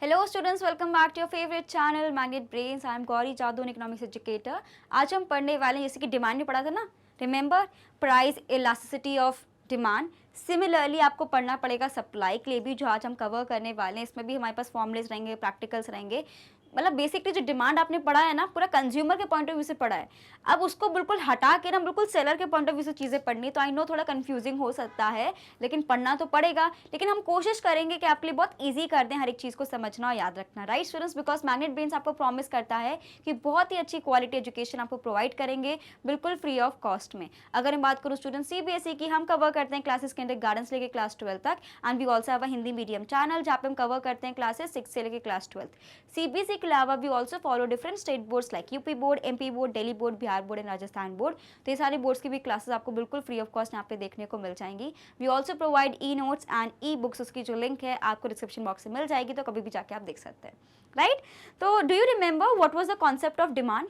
Hello students, welcome back to your favourite channel magnet brains. I am Gauri Jadu, economics educator. आज हम पढ़ने वाले हैं, जैसे कि डिमांड में पढ़ा था ना, remember price elasticity of demand. Similarly आपको पढ़ना पड़ेगा सप्लाई के लिए भी, जो आज हम कवर करने वाले हैं। इसमें भी हमारे पास फॉर्मुलेज रहेंगे, प्रैक्टिकल्स रहेंगे। मतलब बेसिकली जो डिमांड आपने पढ़ा है ना, पूरा कंज्यूमर के पॉइंट ऑफ व्यू से पढ़ा है। अब उसको बिल्कुल हटा के ना बिल्कुल सेलर के पॉइंट ऑफ व्यू से चीज़ें पढ़नी, तो आई नो थोड़ा कंफ्यूजिंग हो सकता है, लेकिन पढ़ना तो पड़ेगा। लेकिन हम कोशिश करेंगे कि आपके लिए बहुत ईजी कर दें हर एक चीज़ को समझना और याद रखना, right students? Because magnet brains आपको प्रॉमिस करता है कि बहुत ही अच्छी क्वालिटी एजुकेशन आपको प्रोवाइड करेंगे, बिल्कुल फ्री ऑफ कॉस्ट में। अगर मैं बात करूँ स्टूडेंट सीबीएसई की, हम कवर करते हैं क्लासेस किंडरगार्टन से लेकर क्लास 12 तक। And we also have a Hindi medium channel, जहाँ पे हम कवर करते हैं क्लासेस 6 से लेकर क्लास 12। सीबीएसई के अलावा we also follow different state boards like UP board, MP board, Delhi board, Bihar board and Rajasthan board. तो ये सारे बोर्ड्स की भी क्लासेस आपको बिल्कुल फ्री ऑफ कॉस्ट यहाँ पे देखने को मिल जाएंगी। We also provide e notes and e books, उसकी जो लिंक है आपको डिस्क्रिप्शन बॉक्स में मिल जाएगी, तो कभी भी जाके आप देख सकते हैं, राइट? तो do you remember what was the concept of demand?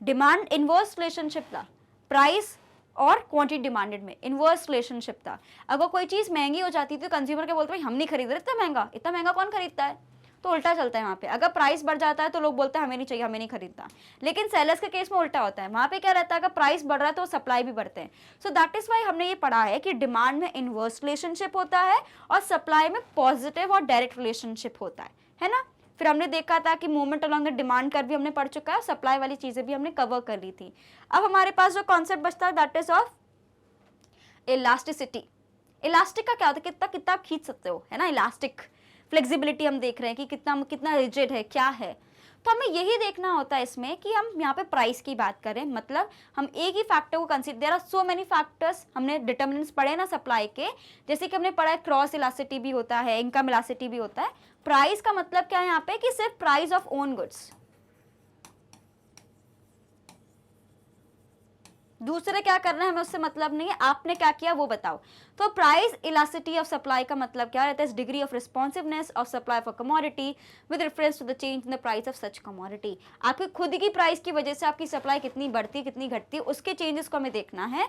Demand inverse relationship था, प्राइस और क्वांटिटी डिमांडेड में इनवर्स रिलेशनशिप था। अगर कोई चीज़ महंगी हो जाती थी तो कंज्यूमर क्या बोलते हैं, हम नहीं खरीद रहे, इतना महंगा कौन खरीदता है? तो उल्टा चलता है वहाँ पे। अगर प्राइस बढ़ जाता है तो लोग बोलते हैं हमें नहीं चाहिए, हमें नहीं खरीदता। लेकिन सेलर्स के केस में उल्टा होता है, वहाँ पे क्या रहता है, अगर प्राइस बढ़ रहा है तो सप्लाई भी बढ़ते हैं। सो दैट इज वाई हमने ये पढ़ा है कि डिमांड में इनवर्स रिलेशनशिप होता है और सप्लाई में पॉजिटिव और डायरेक्ट रिलेशनशिप होता है ना? फिर हमने देखा था कि मूवमेंट अलॉन्ग द डिमांड कर भी हमने पढ़ चुका है, सप्लाई वाली चीजें भी हमने कवर कर ली थी। अब हमारे पास जो कॉन्सेप्ट बचता है that is of elasticity. Elastic का क्या होता है, कितना कितना आप खींच सकते हो, है ना? इलास्टिक फ्लेक्सिबिलिटी हम देख रहे हैं कि कितना कितना रिजिड है, क्या है। तो हमें यही देखना होता है इसमें कि हम यहाँ पे प्राइस की बात करें, मतलब हम एक ही फैक्टर को consider, there are so many factors. हमने डिटर्मिनेंट्स पढ़े ना सप्लाई के, जैसे कि हमने पढ़ा है क्रॉस इलास्टिसिटी भी होता है, इनकम इलास्टिसिटी भी होता है। प्राइस का मतलब क्या है यहाँ पे, कि सिर्फ प्राइस ऑफ ओन गुड्स, दूसरे क्या कर रहे हैं हमें उससे मतलब नहीं है, आपने क्या किया वो बताओ। तो प्राइस इलास्टिसिटी ऑफ सप्लाई का मतलब क्या रहता है, degree of responsiveness of supply for commodity with reference to the change in the price of such commodity. आपकी खुद की प्राइस की वजह से आपकी सप्लाई कितनी बढ़ती है कितनी घटती है, उसके चेंजेस को हमें देखना है।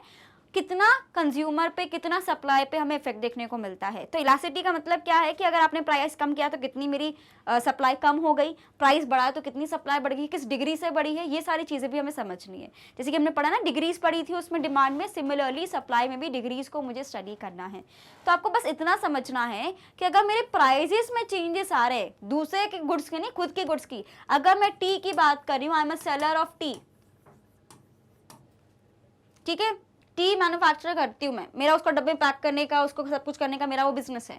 कितना कंज्यूमर पे कितना सप्लाई पे हमें इफेक्ट देखने को मिलता है। तो इलास्टिसिटी का मतलब क्या है कि अगर आपने प्राइस कम किया तो कितनी मेरी सप्लाई कम हो गई, प्राइस बढ़ा तो कितनी सप्लाई बढ़ गई, किस डिग्री से बढ़ी है, ये सारी चीज़ें भी हमें समझनी है। जैसे कि हमने पढ़ा ना, डिग्रीज पढ़ी थी उसमें डिमांड में, सिमिलरली सप्लाई में भी डिग्रीज को मुझे स्टडी करना है। तो आपको बस इतना समझना है कि अगर मेरे प्राइजेस में चेंजेस आ रहे हैं, दूसरे के गुड्स के नहीं, खुद के गुड्स की, अगर मैं टी की बात कर रही हूँ, I am a seller of T, ठीक है, टी मैन्युफैक्चर करती हूँ मैं, मेरा उसको डब्बे पैक करने का, उसको सब कुछ करने का मेरा वो बिजनेस है।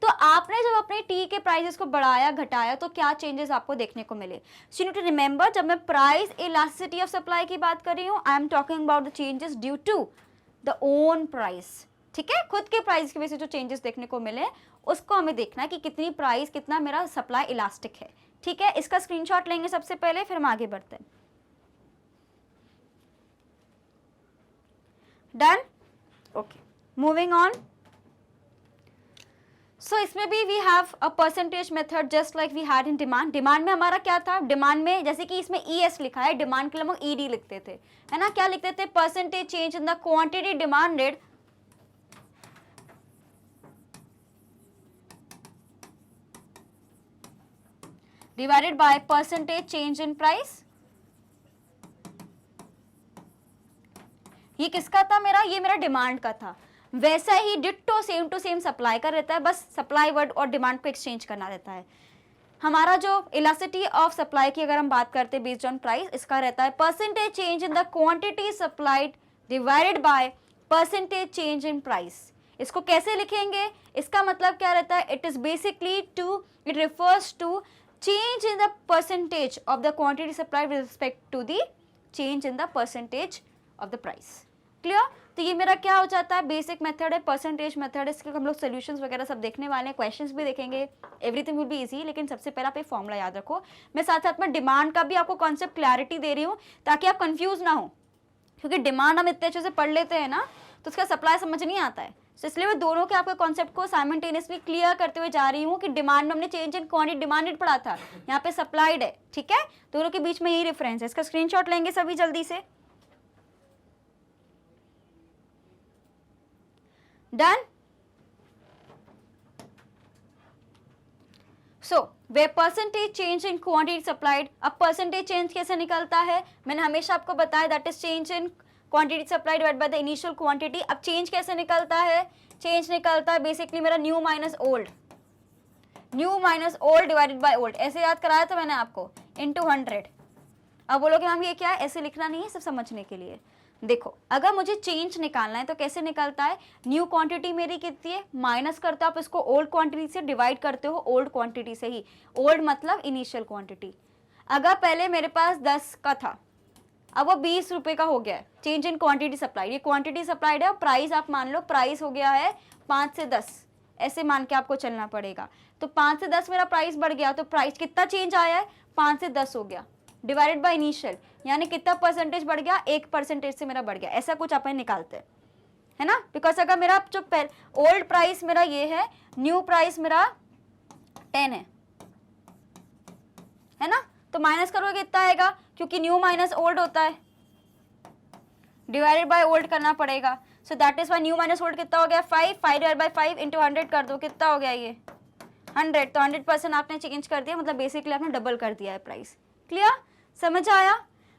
तो आपने जब अपने टी के प्राइसेस को बढ़ाया घटाया तो क्या चेंजेस आपको देखने को मिले? So you need to remember, जब मैं प्राइस इलास्टिसिटी ऑफ सप्लाई की बात कर रही हूँ, I am talking about the changes due to the own price. ठीक है, खुद के प्राइस की वजह से जो चेंजेस देखने को मिले उसको हमें देखना है कि कितनी प्राइस, कितना मेरा सप्लाई इलास्टिक है। ठीक है, इसका स्क्रीनशॉट लेंगे सबसे पहले, फिर हम आगे बढ़ते हैं। Done? Okay, moving on. So इसमें भी we have a percentage method just like we had in demand. Demand में हमारा क्या था, डिमांड में जैसे कि इसमें ES लिखा है, डिमांड के लिए हम ED लिखते थे, है ना? क्या लिखते थे, percentage change in the quantity demanded divided by percentage change in price. ये किसका था मेरा, ये मेरा डिमांड का था। वैसा ही ditto same to same supply का रहता है, बस सप्लाई वर्ड और डिमांड को एक्सचेंज करना रहता है। हमारा जो इलास्टिसिटी ऑफ सप्लाई की अगर हम बात करते हैं बेस्ड ऑन प्राइस, इसका रहता है percentage change in the quantity supplied divided by percentage change in price. इसको कैसे लिखेंगे, इसका मतलब क्या रहता है, it is basically to, it refers to change in the percentage of the quantity supplied with respect to the change in the percentage of the price. Clear? तो ये मेरा क्या हो जाता है, बेसिक मेथड है, परसेंटेज मेथड। इसके हम लोग सोल्यूशंस वगैरह सब देखने वाले हैं, क्वेश्चंस भी देखेंगे, एवरीथिंग विल बी इजी। लेकिन सबसे पहले आप एक फॉर्मूला याद रखो। मैं साथ साथ में डिमांड का भी आपको कॉन्सेप्ट क्लैरिटी दे रही हूँ ताकि आप कंफ्यूज ना हो, क्योंकि डिमांड हम इतने अच्छे से पढ़ लेते हैं ना तो उसका सप्लाई समझ नहीं आता है। तो इसलिए मैं दोनों के आपके कॉन्सेप्ट को साइमल्टेनियसली क्लियर करते हुए जा रही हूँ कि डिमांड में हमने चेंज इन क्वांटिटी डिमांडेड पढ़ा था, यहाँ पे सप्लाइड है। ठीक है, दोनों के बीच में यही रेफरेंस है। इसका स्क्रीनशॉट लेंगे सभी जल्दी से। Done? So way percentage change in quantity supplied, अब परसेंटेज चेंज कैसे निकलता है, मैंने हमेशा आपको बताया that is change in quantity supplied divide by the initial quantity. अब चेंज कैसे निकलता है, चेंज निकलता है बेसिकली मेरा new minus old, new minus old divided by old, ऐसे याद कराया था मैंने आपको, इनटू 100। अब बोलोगे मैम ये क्या है, ऐसे लिखना नहीं है, सब समझने के लिए। देखो अगर मुझे चेंज निकालना है तो कैसे निकलता है, न्यू क्वांटिटी मेरी कितनी है, माइनस करते हो आप इसको ओल्ड क्वांटिटी से, डिवाइड करते हो ओल्ड क्वांटिटी से ही, ओल्ड मतलब इनिशियल क्वांटिटी। अगर पहले मेरे पास 10 का था, अब वो 20 रुपए का हो गया है, चेंज इन क्वांटिटी सप्लाइड, ये क्वांटिटी सप्लाइड है, प्राइस आप मान लो प्राइस हो गया है 5 से 10, ऐसे मान के आपको चलना पड़ेगा। तो 5 से 10 मेरा प्राइस बढ़ गया, तो प्राइस कितना चेंज आया है, 5 से 10 हो गया, डिवाइडेड बाय इनिशियल, यानी कितना परसेंटेज बढ़ गया, 1% से मेरा बढ़ गया, ऐसा कुछ अपन निकालते हैं, है ना। बिकॉज अगर मेरा जो ओल्ड प्राइस मेरा ये है, न्यू प्राइस मेरा 10 है ना, तो माइनस करोगे कितना आएगा, क्योंकि न्यू माइनस ओल्ड होता है, डिवाइडेड बाय ओल्ड करना पड़ेगा। So that is why new minus old कितना हो गया, 5 डिवाइड बाय 5 इंटू 100 कर दो, कितना हो गया ये 100। तो 100% आपने चेंज कर दिया, मतलब बेसिकली आपने डबल कर दिया है प्राइस। क्लियर, समझ आया।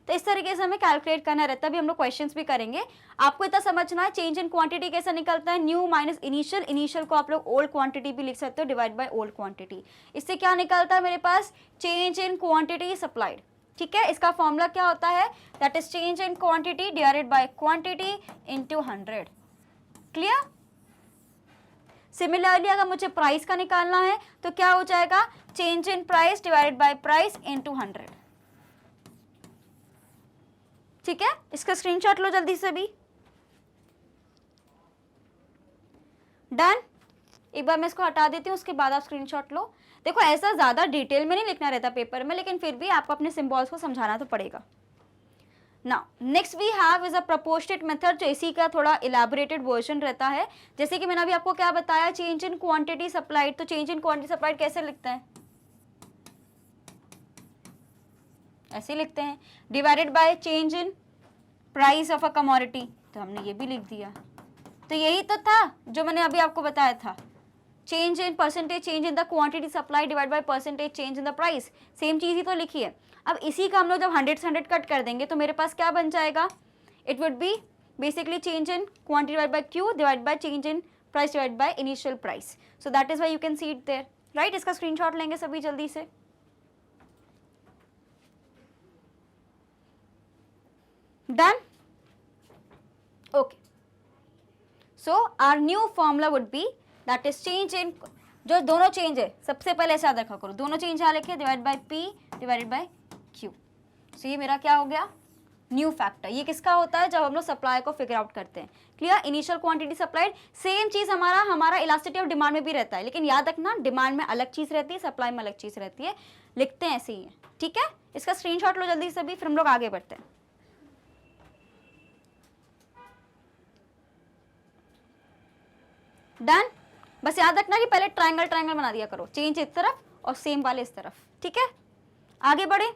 तो इस तरीके से हमें कैलकुलेट करना रहता है, अभी हम लोग क्वेश्चंस भी करेंगे। आपको इतना समझना है चेंज इन क्वांटिटी कैसे निकलता है, न्यू माइनस इनिशियल, इनिशियल को आप लोग ओल्ड क्वांटिटी भी लिख सकते हो, डिवाइड बाय ओल्ड क्वांटिटी। इससे क्या निकलता है मेरे पास, चेंज इन क्वांटिटी सप्लाइड। ठीक है, इसका फॉर्मूला क्या होता है, that is change in quantity divided by quantity into 100। Clear. Similarly अगर मुझे प्राइस का निकालना है तो क्या हो जाएगा, change in price divided by price into 100। ठीक है, इसका स्क्रीनशॉट लो जल्दी से भी। डन। एक बार मैं इसको हटा देती हूँ, उसके बाद आप स्क्रीनशॉट लो। देखो ऐसा ज्यादा डिटेल में नहीं लिखना रहता पेपर में, लेकिन फिर भी आपको अपने सिंबल्स को समझाना तो पड़ेगा। Now next we have is a proportionate method, जो इसी का थोड़ा इलैबोरेटेड वर्जन रहता है। जैसे कि मैंने अभी आपको क्या बताया, चेंज इन क्वांटिटी सप्लाइड, तो चेंज इन क्वांटिटी सप्लाइड कैसे लिखते हैं, ऐसे लिखते हैं, divided by change in price of a commodity, तो हमने ये भी लिख दिया। तो यही तो था जो मैंने अभी आपको बताया था, change in percentage change in the quantity supply divide by percentage change in the price, same चीज ही तो लिखी है। अब इसी का हम लोग जब 100 से 100 कट कर देंगे तो मेरे पास क्या बन जाएगा, it would be basically change in quantity divide by Q divide by change in price divide by initial price. So that is why you can see it there, right. इसका स्क्रीनशॉट लेंगे सभी जल्दी से। Done. Okay, so our new formula would be that is change in, जो दोनों change है सबसे पहले ऐसे याद रखा करो, दोनों चेंज यहाँ लिखे, divide by P divided by Q. So ये मेरा क्या हो गया, न्यू फैक्टर। ये किसका होता है, जब हम लोग सप्लाई को फिगर आउट करते हैं। Clear, initial quantity supplied, same चीज हमारा इलास्टिसिटी ऑफ डिमांड में भी रहता है, लेकिन याद रखना डिमांड में अलग चीज रहती है, सप्लाई में अलग चीज रहती है, लिखते हैं ऐसे ही है। ठीक है, इसका स्क्रीनशॉट लो जल्दी से भी, फिर हम लोग आगे बढ़ते हैं। डन। बस याद रखना कि पहले ट्रायंगल ट्रायंगल बना दिया करो, चेंज इस तरफ और सेम वाले इस तरफ। ठीक है, आगे बढ़े।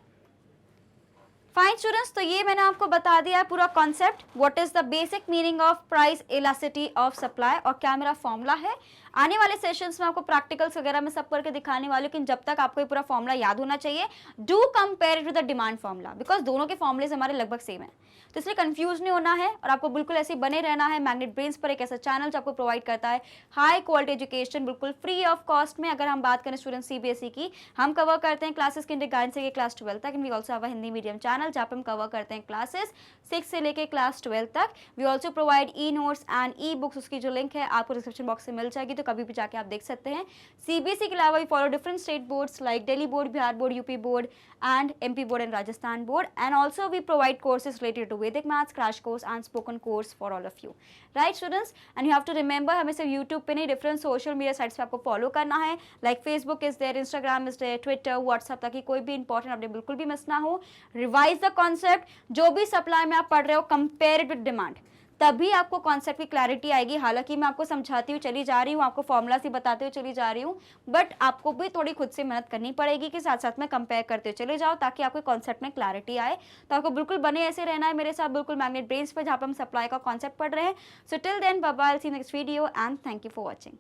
फाइन स्टूडेंट्स, तो ये मैंने आपको बता दिया है पूरा concept, what is the basic meaning of price elasticity of supply, और क्या मेरा फॉर्मूला है। आने वाले सेशंस में आपको प्रैक्टिकल्स वगैरह में सब करके दिखाने वाले, लेकिन जब तक आपको ये पूरा फॉर्मूला याद होना चाहिए। Do compare it with the demand formula, because दोनों के फॉर्मुलेज हमारे लगभग सेम है, तो इसलिए कंफ्यूज नहीं होना है और आपको बिल्कुल ऐसे बने रहना है। मैग्नेट ब्रेन्स पर एक ऐसा चैनल जो आपको प्रोवाइड करता है हाई क्वालिटी एजुकेशन बिल्कुल फ्री ऑफ कॉस्ट में। अगर हम बात करें स्टूडेंट सीबीएसई की, हम कवर करते हैं क्लासेस किंडरगार्टन से क्लास 12 तक। We also have a Hindi medium channel जहाँ पे हम कवर करते हैं क्लासेस 6 से लेके क्लास 12 तक। We also provide e notes and e books, उसकी जो लिंक है आपको डिस्क्रिप्शन बॉक्स से मिल जाएगी, तो कभी भी जाके आप देख सकते हैं। सीबीएसई के अलावा we follow different state boards like Delhi board, Bihar board, UP board and MP board and Rajasthan board, and also we provide courses related to Vedic maths, crash course and spoken course for all of you, right students? And you have to remember हमें सिर्फ YouTube पे नहीं, different social media sites पे आपको follow करना है, like Facebook is there, Instagram is there, Twitter, WhatsApp, ताकि कोई भी important अपडेट बिल्कुल भी मिस ना हो। Revise the concept, जो भी सप्लाई में आप पढ़ रहे हो compare it with demand, तभी आपको कॉन्सेप्ट की क्लैरिटी आएगी। हालांकि मैं आपको समझाती हुई चली जा रही हूँ, आपको फॉर्मूला ही बताते हुए चली जा रही हूँ, बट आपको भी थोड़ी खुद से मेहनत करनी पड़ेगी कि साथ साथ में कंपेयर करते हुए चले जाओ, ताकि आपको कॉन्सेप्ट में क्लैरिटी आए। तो आपको बिल्कुल बने ऐसे रहना है मेरे साथ, बिल्कुल मैग्नेट ब्रेन्स पर, जहाँ पर हम सप्लाई का कॉन्सेप्ट पढ़ रहे हैं। So till then bye bye, see next video and thank you for watching.